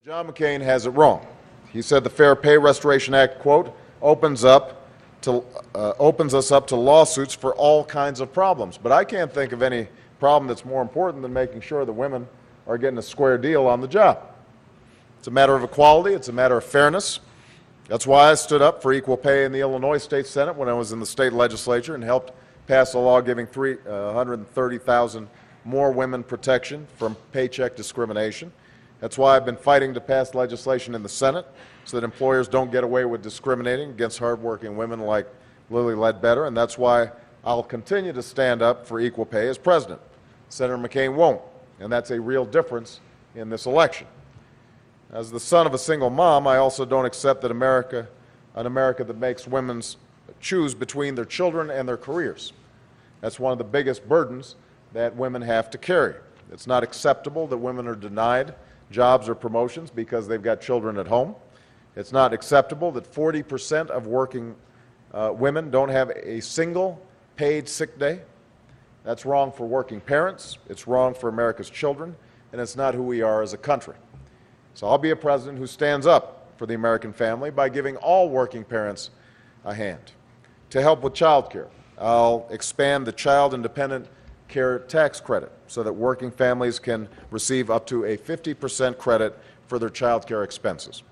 John McCain has it wrong. He said the Fair Pay Restoration Act, quote, opens us up to lawsuits for all kinds of problems. But I can't think of any problem that's more important than making sure that women are getting a square deal on the job. It's a matter of equality. It's a matter of fairness. That's why I stood up for equal pay in the Illinois State Senate when I was in the state legislature and helped pass a law giving 130,000 more women protection from paycheck discrimination. That's why I've been fighting to pass legislation in the Senate so that employers don't get away with discriminating against hardworking women like Lilly Ledbetter, and that's why I'll continue to stand up for equal pay as president. Senator McCain won't, and that's a real difference in this election. As the son of a single mom, I also don't accept that an America that makes women choose between their children and their careers. That's one of the biggest burdens that women have to carry. It's not acceptable that women are denied jobs or promotions because they've got children at home. It's not acceptable that 40% of working women don't have a single paid sick day. That's wrong for working parents, it's wrong for America's children, and it's not who we are as a country. So I'll be a president who stands up for the American family by giving all working parents a hand. To help with child care, I'll expand the Child Independent Care Tax Credit so that working families can receive up to a 50% credit for their child care expenses.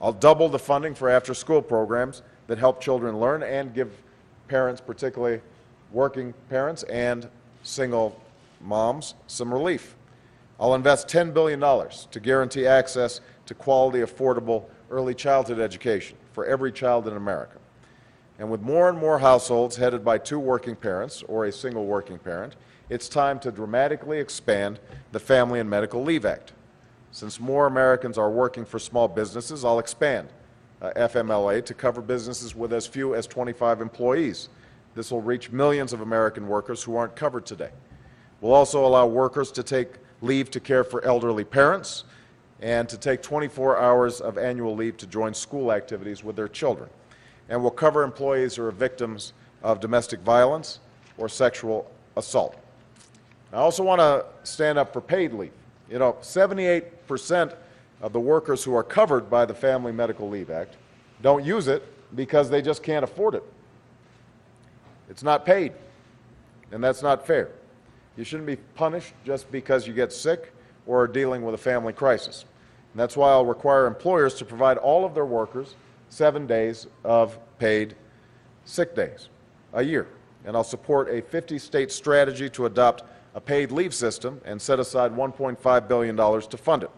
I'll double the funding for after-school programs that help children learn and give parents, particularly working parents and single moms, some relief. I'll invest $10 billion to guarantee access to quality, affordable early childhood education for every child in America. And with more and more households headed by two working parents or a single working parent, it's time to dramatically expand the Family and Medical Leave Act. Since more Americans are working for small businesses, I'll expand FMLA to cover businesses with as few as 25 employees. This will reach millions of American workers who aren't covered today. We'll also allow workers to take leave to care for elderly parents and to take 24 hours of annual leave to join school activities with their children. And we'll cover employees who are victims of domestic violence or sexual assault. I also want to stand up for paid leave. 78% of the workers who are covered by the Family Medical Leave Act don't use it because they just can't afford it. It's not paid, and that's not fair. You shouldn't be punished just because you get sick or are dealing with a family crisis. And that's why I'll require employers to provide all of their workers 7 days of paid sick days a year. And I'll support a 50-state strategy to adopt a paid leave system and set aside $1.5 billion to fund it.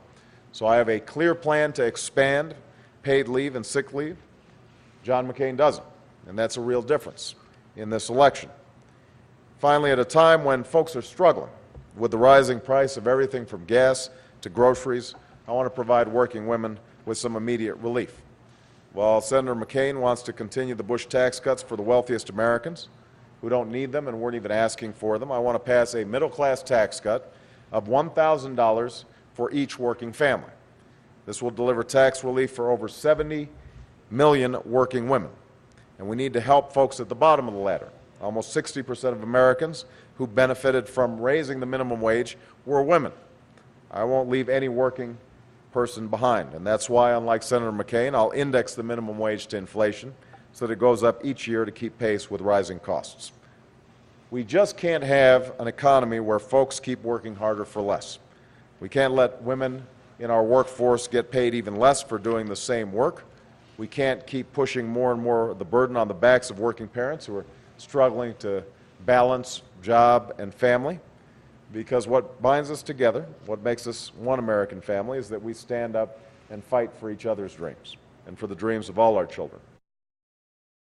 So I have a clear plan to expand paid leave and sick leave. John McCain doesn't, and that's a real difference in this election. Finally, at a time when folks are struggling with the rising price of everything from gas to groceries, I want to provide working women with some immediate relief. While Senator McCain wants to continue the Bush tax cuts for the wealthiest Americans who don't need them and weren't even asking for them, I want to pass a middle-class tax cut of $1,000 for each working family. This will deliver tax relief for over 70 million working women. And we need to help folks at the bottom of the ladder. Almost 60% of Americans who benefited from raising the minimum wage were women. I won't leave any working person behind, and that's why, unlike Senator McCain, I'll index the minimum wage to inflation so that it goes up each year to keep pace with rising costs. We just can't have an economy where folks keep working harder for less. We can't let women in our workforce get paid even less for doing the same work. We can't keep pushing more and more of the burden on the backs of working parents who are struggling to balance job and family, because what binds us together, what makes us one American family, is that we stand up and fight for each other's dreams and for the dreams of all our children.